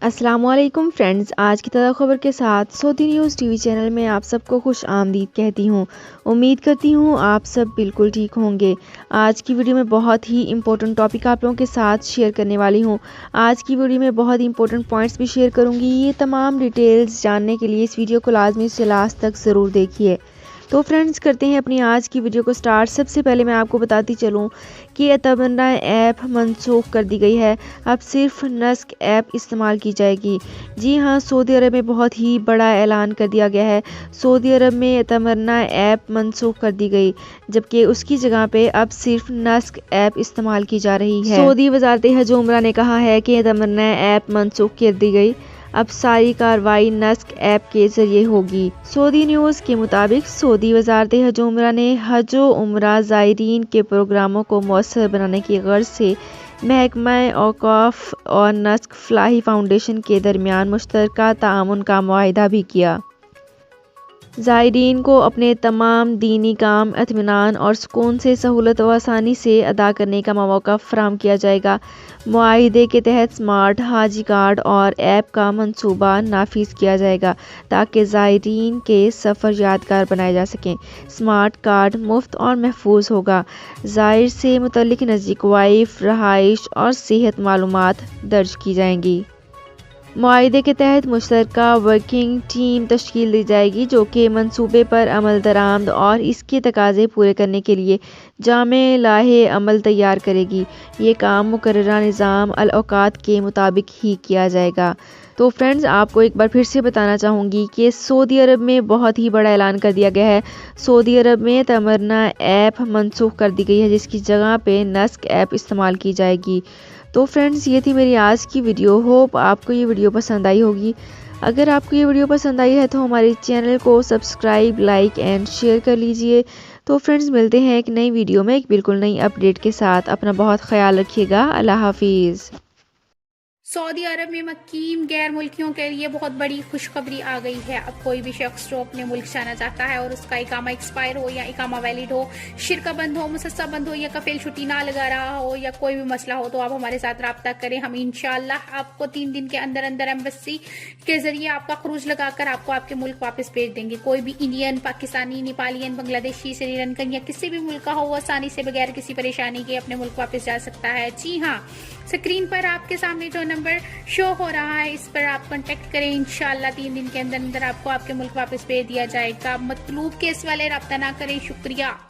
السلام علیکم فرینڈز، آج کی تازہ خبر کے ساتھ سعودی نیوز ٹی وی چینل میں آپ سب کو خوش آمدید کہتی ہوں۔ امید کرتی ہوں آپ سب بالکل ٹھیک ہوں گے۔ آج کی ویڈیو میں بہت ہی امپورٹنٹ ٹاپک آپ لوگوں کے ساتھ شیئر کرنے والی ہوں۔ آج کی ویڈیو میں بہت امپورٹنٹ پوائنٹس بھی شیئر کروں گی۔ یہ تمام ڈیٹیلز جاننے کے لیے اس ویڈیو کو لازمی سے لاسٹ تک ضرور دیکھیے۔ تو فرینڈز کرتے ہیں اپنی آج کی ویڈیو کو سٹارٹ۔ سب سے پہلے میں آپ کو بتاتی چلوں کہ تمنا ایپ منسوخ کر دی گئی ہے۔ اب صرف نسک ایپ استعمال کی جائے گی۔ جی ہاں، سعودی عرب میں بہت ہی بڑا اعلان کر دیا گیا ہے۔ سعودی عرب میں تمنا ایپ منسوخ کر دی گئی، جبکہ اس کی جگہ پہ اب صرف نسک ایپ استعمال کی جا رہی ہے۔ سعودی وزارت حج و عمرہ نے کہا ہے کہ تمنا ایپ منسوخ کر دی گئی، اب ساری کارروائی نسک ایپ کے ذریعے ہوگی۔ سعودی نیوز کے مطابق سعودی وزارت حج و عمرہ نے حج و عمرہ زائرین کے پروگراموں کو مؤثر بنانے کی غرض سے محکمہ اوقاف اور نسک فلاحی فاؤنڈیشن کے درمیان مشترکہ تعاون کا معاہدہ بھی کیا۔ زائرین کو اپنے تمام دینی کام اطمینان اور سکون سے، سہولت و آسانی سے ادا کرنے کا موقع فراہم کیا جائے گا۔ معاہدے کے تحت سمارٹ حاجی کارڈ اور ایپ کا منصوبہ نافذ کیا جائے گا تاکہ زائرین کے سفر یادگار بنائے جا سکیں۔ سمارٹ کارڈ مفت اور محفوظ ہوگا۔ زائر سے متعلق نزدیک وائف، رہائش اور صحت معلومات درج کی جائیں گی۔ معاہدے کے تحت مشترکہ ورکنگ ٹیم تشکیل دی جائے گی جو کہ منصوبے پر عمل درآمد اور اس کے تقاضے پورے کرنے کے لیے جامع لائحہ عمل تیار کرے گی۔ یہ کام مقررہ نظام الاوقات کے مطابق ہی کیا جائے گا۔ تو فرینڈز، آپ کو ایک بار پھر سے بتانا چاہوں گی کہ سعودی عرب میں بہت ہی بڑا اعلان کر دیا گیا ہے۔ سعودی عرب میں تمنا ایپ منسوخ کر دی گئی ہے، جس کی جگہ پہ نسک ایپ استعمال کی جائے گی۔ تو فرینڈز، یہ تھی میری آج کی ویڈیو۔ ہوپ آپ کو یہ ویڈیو پسند آئی ہوگی۔ اگر آپ کو یہ ویڈیو پسند آئی ہے تو ہمارے چینل کو سبسکرائب، لائک اینڈ شیئر کر لیجئے۔ تو فرینڈز، ملتے ہیں ایک نئی ویڈیو میں ایک بالکل نئی اپڈیٹ کے ساتھ۔ اپنا بہت خیال رکھیے گا۔ اللہ حافظ۔ سعودی عرب میں مقیم غیر ملکیوں کے لیے بہت بڑی خوشخبری آ گئی ہے۔ اب کوئی بھی شخص جو اپنے ملک جانا چاہتا ہے اور اس کا اقامہ ایکسپائر ہو یا اقامہ ویلڈ ہو، شرکہ بند ہو، مسسہ بند ہو یا کفیل چھٹی نہ لگا رہا ہو یا کوئی بھی مسئلہ ہو، تو آپ ہمارے ساتھ رابطہ کریں۔ ہم انشاءاللہ آپ کو 3 دن کے اندر اندر ایمبیسی کے ذریعے آپ کا خروج لگا کر آپ کو آپ کے ملک واپس بھیج دیں گے۔ کوئی بھی انڈین، پاکستانی، نیپالین، بنگلہ دیشی، سری لنکن یا کسی بھی ملک کا ہو، وہ آسانی سے بغیر کسی پریشانی کے اپنے ملک واپس جا سکتا ہے۔ جی ہاں، اسکرین پر آپ کے سامنے جو نمبر شو ہو رہا ہے، اس پر آپ کانٹیکٹ کریں۔ انشاءاللہ 3 دن کے اندر اندر آپ کو آپ کے ملک واپس بھیج دیا جائے گا۔ مطلوب کیس والے رابطہ نہ کریں۔ شکریہ۔